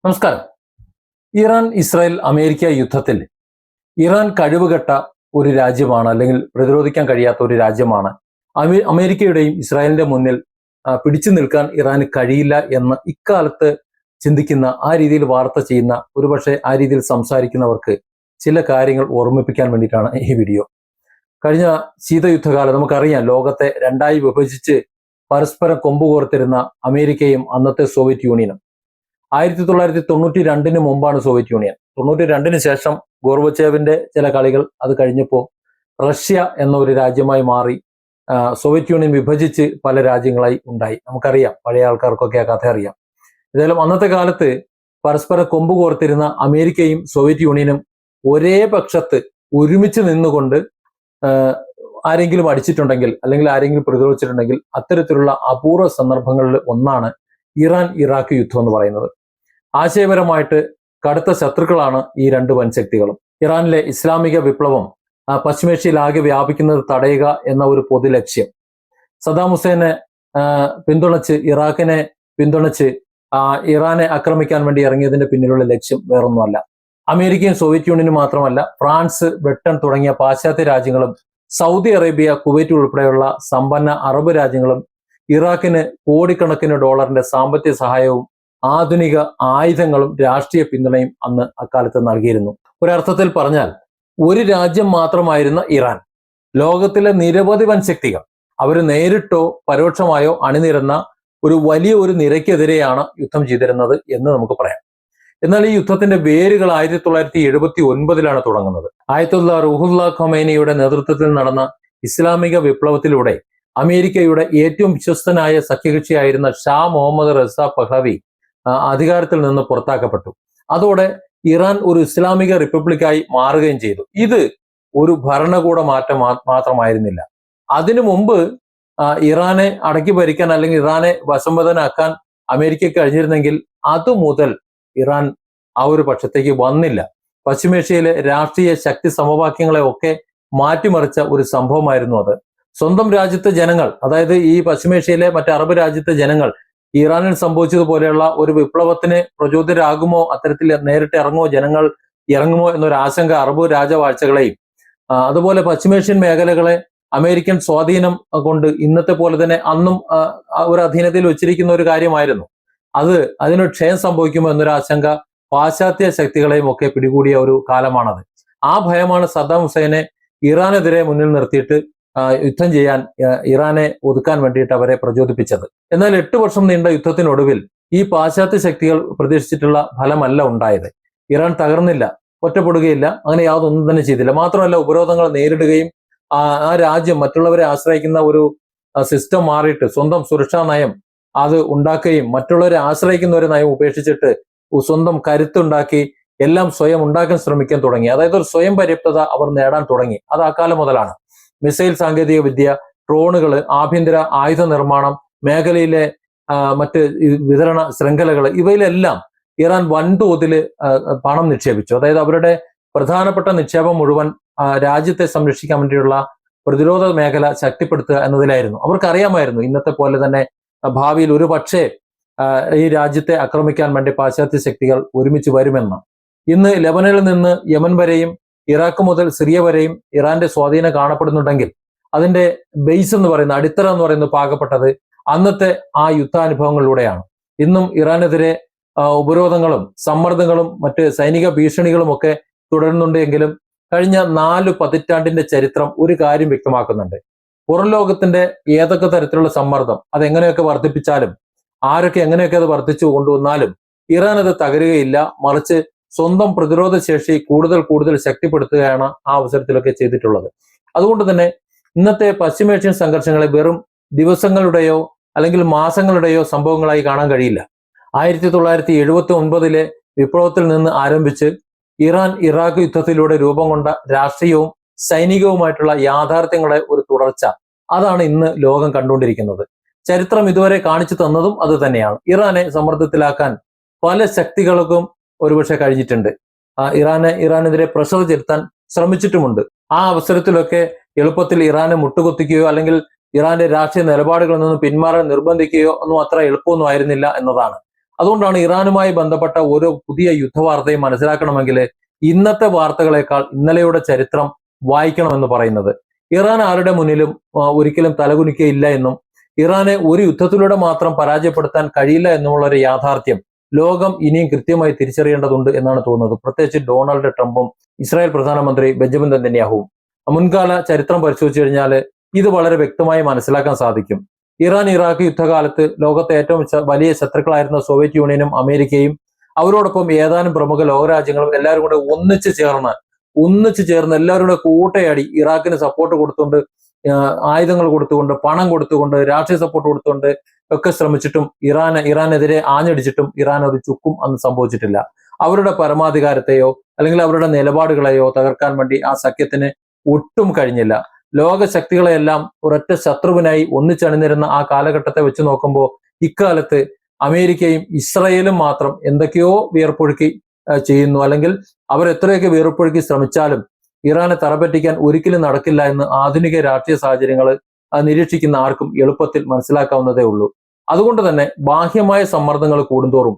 നമസ്കാരം. Iran Israel America യുദ്ധത്തിൽ Iran കഴിവുകെട്ട ഒരു രാജ്യമാണ്, അല്ലെങ്കിൽ പ്രതിരോധിക്കാൻ കഴിയാത്ത ഒരു രാജ്യമാണ്. അമേരിക്കയുടെയും ഇസ്രായേലിന്റെ മുന്നിൽ പിടിച്ചു നിൽക്കാൻ ഇറാന് കഴിയില്ല എന്ന് ഇക്കാലത്ത് ചിന്തിക്കുന്ന, ആ രീതിയിൽ വാർത്ത ചെയ്യുന്ന, ഒരുപക്ഷെ ആ രീതിയിൽ സംസാരിക്കുന്നവർക്ക് ചില കാര്യങ്ങൾ ഓർമ്മിപ്പിക്കാൻ വേണ്ടിയിട്ടാണ് ഈ വീഡിയോ. കഴിഞ്ഞ ശീതയുദ്ധകാലം നമുക്കറിയാം, ലോകത്തെ രണ്ടായി വിഭജിച്ച് പരസ്പരം കൊമ്പുകോർത്തിരുന്ന അമേരിക്കയും അന്നത്തെ സോവിയറ്റ് യൂണിയനും. 1992 മുമ്പാണ് സോവിയറ്റ് യൂണിയൻ. 92 ശേഷം ഗോർബച്ചേവിന്റെ ചില കളികൾ അത് കഴിഞ്ഞപ്പോൾ റഷ്യ എന്ന ഒരു രാജ്യമായി മാറി. സോവിയറ്റ് യൂണിയൻ വിഭജിച്ച് പല രാജ്യങ്ങളായി ഉണ്ടായി. നമുക്കറിയാം, പഴയ ആൾക്കാർക്കൊക്കെ ആ കഥ അറിയാം. ഏതായാലും അന്നത്തെ കാലത്ത് പരസ്പരം കൊമ്പുകോർത്തിരുന്ന അമേരിക്കയും സോവിയറ്റ് യൂണിയനും ഒരേ പക്ഷത്ത് ഒരുമിച്ച് നിന്നുകൊണ്ട് ആരെങ്കിലും അടിച്ചിട്ടുണ്ടെങ്കിൽ, അല്ലെങ്കിൽ ആരെങ്കിലും പ്രതിരോധിച്ചിട്ടുണ്ടെങ്കിൽ, അത്തരത്തിലുള്ള അപൂർവ സന്ദർഭങ്ങളിൽ ഒന്നാണ് ഇറാൻ ഇറാഖ് യുദ്ധം എന്ന് പറയുന്നത്. ആശയപരമായിട്ട് കടുത്ത ശത്രുക്കളാണ് ഈ രണ്ട് വൻശക്തികളും. ഇറാനിലെ ഇസ്ലാമിക വിപ്ലവം പശ്ചിമേഷ്യയിലാകെ വ്യാപിക്കുന്നത് തടയുക എന്ന ഒരു പൊതു ലക്ഷ്യം, സദാം ഹുസൈനെ പിന്തുണച്ച്, ഇറാഖിനെ പിന്തുണച്ച് ഇറാനെ ആക്രമിക്കാൻ വേണ്ടി ഇറങ്ങിയതിന്റെ പിന്നിലുള്ള ലക്ഷ്യം വേറൊന്നുമല്ല. അമേരിക്കയും സോവിയറ്റ് യൂണിയനും മാത്രമല്ല, ഫ്രാൻസ്, ബ്രിട്ടൻ തുടങ്ങിയ പാശ്ചാത്യ രാജ്യങ്ങളും സൗദി അറേബ്യ, കുവൈറ്റ് ഉൾപ്പെടെയുള്ള സമ്പന്ന അറബ് രാജ്യങ്ങളും ഇറാഖിന് കോടിക്കണക്കിന് ഡോളറിന്റെ സാമ്പത്തിക സഹായവും ആധുനിക ആയുധങ്ങളും രാഷ്ട്രീയ പിന്തുണയും അന്ന് അക്കാലത്ത് നൽകിയിരുന്നു. ഒരർത്ഥത്തിൽ പറഞ്ഞാൽ, ഒരു രാജ്യം മാത്രമായിരുന്ന ഇറാൻ ലോകത്തിലെ നിരവധി വൻശക്തികൾ അവർ നേരിട്ടോ പരോക്ഷമായോ അണിനിരന്ന ഒരു വലിയ ഒരു നിരക്കെതിരെയാണ് യുദ്ധം ചെയ്തിരുന്നത് എന്ന് നമുക്ക് പറയാം. എന്നാൽ ഈ യുദ്ധത്തിന്റെ വേരുകൾ 1979 തുടങ്ങുന്നത്. ആയത്തുള്ള റൂഹുല്ല ഖൊമൈനിയുടെ നേതൃത്വത്തിൽ നടന്ന ഇസ്ലാമിക വിപ്ലവത്തിലൂടെ അമേരിക്കയുടെ ഏറ്റവും വിശ്വസ്തനായ സഖ്യകക്ഷിയായിരുന്ന ഷാ മുഹമ്മദ് റസ പഹ്ലവി അധികാരത്തിൽ നിന്ന് പുറത്താക്കപ്പെട്ടു. അതോടെ ഇറാൻ ഒരു ഇസ്ലാമിക റിപ്പബ്ലിക്കായി മാറുകയും ചെയ്തു. ഇത് ഒരു ഭരണകൂട മാറ്റം മാത്രമായിരുന്നില്ല. അതിനു മുമ്പ് ഇറാനെ അടക്കി ഭരിക്കാൻ, അല്ലെങ്കിൽ ഇറാനെ വശംവദനാക്കാൻ അമേരിക്കയ്ക്ക് കഴിഞ്ഞിരുന്നെങ്കിൽ അതുമുതൽ ഇറാൻ ആ ഒരു പക്ഷത്തേക്ക് വന്നില്ല. പശ്ചിമേഷ്യയിലെ രാഷ്ട്രീയ ശക്തി സമവാക്യങ്ങളെ ഒക്കെ മാറ്റിമറിച്ച ഒരു സംഭവമായിരുന്നു അത്. സ്വന്തം രാജ്യത്തെ ജനങ്ങൾ, അതായത് ഈ പശ്ചിമേഷ്യയിലെ മറ്റ് അറബ് രാജ്യത്തെ ജനങ്ങൾ ഇറാനിൽ സംഭവിച്ചതുപോലെയുള്ള ഒരു വിപ്ലവത്തിന് പ്രചോദിതരാകുമോ, അത്തരത്തിൽ നേരിട്ട് ജനങ്ങൾ ഇറങ്ങുമോ എന്നൊരു ആശങ്ക അറബ് രാജവാഴ്ചകളെയും അതുപോലെ പശ്ചിമേഷ്യൻ മേഖലകളെ അമേരിക്കൻ സ്വാധീനം കൊണ്ട് ഇന്നത്തെ പോലെ തന്നെ അന്നും ഒരു അധീനതയിൽ വെച്ചിരിക്കുന്ന ഒരു കാര്യമായിരുന്നു. അതിനൊരു ക്ഷയം സംഭവിക്കുമോ എന്നൊരു ആശങ്ക പാശ്ചാത്യ ശക്തികളെയും ഒക്കെ പിടികൂടിയ ഒരു കാലമാണത്. ആ ഭയമാണ് സദ്ദാം ഹുസൈനെ ഇറാനെതിരെ മുന്നിൽ നിർത്തിയിട്ട് യുദ്ധം ചെയ്യാൻ, ഇറാനെ ഒതുക്കാൻ വേണ്ടിയിട്ട് അവരെ പ്രചോദിപ്പിച്ചത്. എന്നാൽ 8 വർഷം നീണ്ട യുദ്ധത്തിനൊടുവിൽ ഈ പാശ്ചാത്യ ശക്തികൾ പ്രതീക്ഷിച്ചിട്ടുള്ള ഫലമല്ല ഉണ്ടായത്. ഇറാൻ തകർന്നില്ല, ഒറ്റപ്പെടുകയില്ല, അങ്ങനെ യാതൊന്നും തന്നെ ചെയ്തില്ല. മാത്രമല്ല, ഉപരോധങ്ങൾ നേരിടുകയും ആ രാജ്യം മറ്റുള്ളവരെ ആശ്രയിക്കുന്ന ഒരു സിസ്റ്റം മാറിയിട്ട് സ്വന്തം സുരക്ഷാ നയം അത് ഉണ്ടാക്കുകയും, മറ്റുള്ളവരെ ആശ്രയിക്കുന്ന ഒരു നയം ഉപേക്ഷിച്ചിട്ട് സ്വന്തം കരുത്തുണ്ടാക്കി എല്ലാം സ്വയം ഉണ്ടാക്കാൻ ശ്രമിക്കാൻ തുടങ്ങി. അതായത് ഒരു സ്വയം പര്യാപ്തത അവർ നേടാൻ തുടങ്ങി. അത് അക്കാലം മുതലാണ്. മിസൈൽ സാങ്കേതിക വിദ്യ, ഡ്രോണുകള്, ആഭ്യന്തര ആയുധ നിർമ്മാണം, മേഖലയിലെ മറ്റ് വിതരണ ശൃംഖലകൾ, ഇവയിലെല്ലാം ഇറാൻ വൻതോതിൽ പണം നിക്ഷേപിച്ചു. അതായത് അവരുടെ പ്രധാനപ്പെട്ട നിക്ഷേപം മുഴുവൻ രാജ്യത്തെ സംരക്ഷിക്കാൻ വേണ്ടിയുള്ള പ്രതിരോധ മേഖല ശക്തിപ്പെടുത്തുക എന്നതിലായിരുന്നു. അവർക്കറിയാമായിരുന്നു ഇന്നത്തെ പോലെ തന്നെ ഭാവിയിൽ ഒരു പക്ഷേ ഈ രാജ്യത്തെ ആക്രമിക്കാൻ വേണ്ടി പാശ്ചാത്യ ശക്തികൾ ഒരുമിച്ച് വരുമെന്ന്. ഇന്ന് ലെബനനിൽ നിന്ന് യമൻ വരെയും ഇറാഖ് മുതൽ സിറിയ വരെയും ഇറാന്റെ സ്വാധീനം കാണപ്പെടുന്നുണ്ടെങ്കിൽ അതിന്റെ ബേസ് എന്ന് പറയുന്ന, അടിത്തറ എന്ന് പറയുന്നത് പാകപ്പെട്ടത് അന്നത്തെ ആ യുദ്ധാനുഭവങ്ങളിലൂടെയാണ്. ഇന്നും ഇറാനെതിരെ ഉപരോധങ്ങളും സമ്മർദ്ദങ്ങളും മറ്റ് സൈനിക ഭീഷണികളും ഒക്കെ തുടരുന്നുണ്ടെങ്കിലും കഴിഞ്ഞ 4 പതിറ്റാണ്ടിന്റെ ചരിത്രം ഒരു കാര്യം വ്യക്തമാക്കുന്നുണ്ട്. പുറം ലോകത്തിന്റെ ഏതൊക്കെ തരത്തിലുള്ള സമ്മർദ്ദം അതെങ്ങനെയൊക്കെ വർദ്ധിപ്പിച്ചാലും, ആരൊക്കെ എങ്ങനെയൊക്കെ അത് വർദ്ധിച്ചു കൊണ്ടുവന്നാലും ഇറാൻ അത് തകരുകയില്ല. മറിച്ച് സ്വന്തം പ്രതിരോധ ശേഷി കൂടുതൽ ശക്തിപ്പെടുത്തുകയാണ് ആ അവസരത്തിലൊക്കെ ചെയ്തിട്ടുള്ളത്. അതുകൊണ്ട് തന്നെ ഇന്നത്തെ പശ്ചിമേഷ്യൻ സംഘർഷങ്ങളെ വെറും ദിവസങ്ങളുടെയോ അല്ലെങ്കിൽ മാസങ്ങളുടെയോ സംഭവങ്ങളായി കാണാൻ കഴിയില്ല. 1979 വിപ്ലവത്തിൽ നിന്ന് ആരംഭിച്ച് ഇറാൻ ഇറാഖ് യുദ്ധത്തിലൂടെ രൂപം കൊണ്ട രാഷ്ട്രീയവും സൈനികവുമായിട്ടുള്ള യാഥാർത്ഥ്യങ്ങളുടെ ഒരു തുടർച്ച, അതാണ് ഇന്ന് ലോകം കണ്ടുകൊണ്ടിരിക്കുന്നത്. ചരിത്രം ഇതുവരെ കാണിച്ചു തന്നതും അത് തന്നെയാണ്. ഇറാനെ സമ്മർദ്ദത്തിലാക്കാൻ പല ശക്തികൾക്കും ഒരുപക്ഷെ കഴിഞ്ഞിട്ടുണ്ട്. ഇറാനെതിരെ പ്രഷർ ചെലുത്താൻ ശ്രമിച്ചിട്ടുമുണ്ട്. ആ അവസരത്തിലൊക്കെ എളുപ്പത്തിൽ ഇറാനെ മുട്ടുകുത്തിക്കുകയോ അല്ലെങ്കിൽ ഇറാന്റെ രാഷ്ട്രീയ നിലപാടുകളിൽ നിന്ന് പിന്മാറാൻ നിർബന്ധിക്കുകയോ ഒന്നും അത്ര എളുപ്പമൊന്നും ആയിരുന്നില്ല എന്നതാണ്. അതുകൊണ്ടാണ് ഇറാനുമായി ബന്ധപ്പെട്ട ഓരോ പുതിയ യുദ്ധവാർത്തയും മനസ്സിലാക്കണമെങ്കിൽ ഇന്നത്തെ വാർത്തകളെക്കാൾ ഇന്നലെയുടെ ചരിത്രം വായിക്കണമെന്ന് പറയുന്നത്. ഇറാൻ ആരുടെ മുന്നിലും ഒരിക്കലും തലകുനിക്കയില്ല എന്നും ഇറാനെ ഒരു യുദ്ധത്തിലൂടെ മാത്രം പരാജയപ്പെടുത്താൻ കഴിയില്ല എന്നുമുള്ള ഒരു യാഥാർത്ഥ്യം ലോകം ഇനിയും കൃത്യമായി തിരിച്ചറിയേണ്ടതുണ്ട് എന്നാണ് തോന്നുന്നത്. പ്രത്യേകിച്ച് ഡൊണാൾഡ് ട്രംപും ഇസ്രായേൽ പ്രധാനമന്ത്രി ബെഞ്ചമിൻ നെതന്യാഹുവും. മുൻകാല ചരിത്രം പരിശോധിച്ചു കഴിഞ്ഞാൽ ഇത് വളരെ വ്യക്തമായി മനസ്സിലാക്കാൻ സാധിക്കും. ഇറാൻ ഇറാഖ് യുദ്ധകാലത്ത് ലോകത്തെ ഏറ്റവും വലിയ ശത്രുക്കളായിരുന്ന സോവിയറ്റ് യൂണിയനും അമേരിക്കയും അവരോടൊപ്പം ഏതാനും പ്രമുഖ ലോകരാജ്യങ്ങളും എല്ലാവരും കൂടെ ഒന്നിച്ചു ചേർന്ന് എല്ലാവരും കൂടെ കൂട്ടയാടി ഇറാഖിന് സപ്പോർട്ട് കൊടുത്തുകൊണ്ട്, ആയുധങ്ങൾ കൊടുത്തുകൊണ്ട്, പണം കൊടുത്തുകൊണ്ട്, രാഷ്ട്രീയ സപ്പോർട്ട് കൊടുത്തുകൊണ്ട് ഒക്കെ ശ്രമിച്ചിട്ടും ഇറാനെതിരെ ആഞ്ഞടിച്ചിട്ടും ഇറാൻ ഒരു ചുക്കും അന്ന് സംഭവിച്ചിട്ടില്ല. അവരുടെ പരമാധികാരത്തെയോ അല്ലെങ്കിൽ അവരുടെ നിലപാടുകളെയോ തകർക്കാൻ വേണ്ടി ആ സഖ്യത്തിന് ഒട്ടും കഴിഞ്ഞില്ല. ലോക ശക്തികളെയെല്ലാം ഒരൊറ്റ ശത്രുവിനായി ഒന്നിച്ചണിനിരുന്ന ആ കാലഘട്ടത്തെ വെച്ച് നോക്കുമ്പോൾ ഇക്കാലത്ത് അമേരിക്കയും ഇസ്രയേലും മാത്രം എന്തൊക്കെയോ വിയർപ്പൊഴുക്കി ചെയ്യുന്നു, അല്ലെങ്കിൽ അവർ എത്രയൊക്കെ വിയർപ്പൊഴുക്കി ശ്രമിച്ചാലും ഇറാനെ തറപറ്റിക്കാൻ ഒരിക്കലും നടക്കില്ല എന്ന് ആധുനിക രാഷ്ട്രീയ സാഹചര്യങ്ങൾ നിരീക്ഷിക്കുന്ന ആർക്കും എളുപ്പത്തിൽ മനസ്സിലാക്കാവുന്നതേ ഉള്ളൂ. അതുകൊണ്ട് തന്നെ ബാഹ്യമായ സമ്മർദ്ദങ്ങൾ കൂടുന്തോറും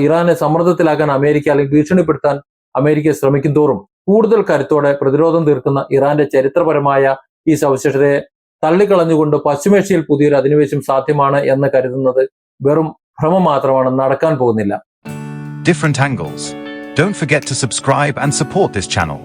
ഇറാനെ സമ്മർദ്ദത്തിലാക്കാൻ അമേരിക്ക അല്ലെങ്കിൽ ഭീഷണിപ്പെടുത്താൻ അമേരിക്ക ശ്രമിക്കും തോറും കൂടുതൽ കരുത്തോടെ പ്രതിരോധം തീർക്കുന്ന ഇറാന്റെ ചരിത്രപരമായ ഈ സവിശേഷതയെ തള്ളിക്കളഞ്ഞുകൊണ്ട് പശ്ചിമേഷ്യയിൽ പുതിയൊരു അധിനിവേശം സാധ്യമാണ് എന്ന് കരുതുന്നത് വെറും ഭ്രമം മാത്രമാണ്, നടക്കാൻ പോകുന്നില്ല. Different angles. Don't forget to subscribe and support this channel.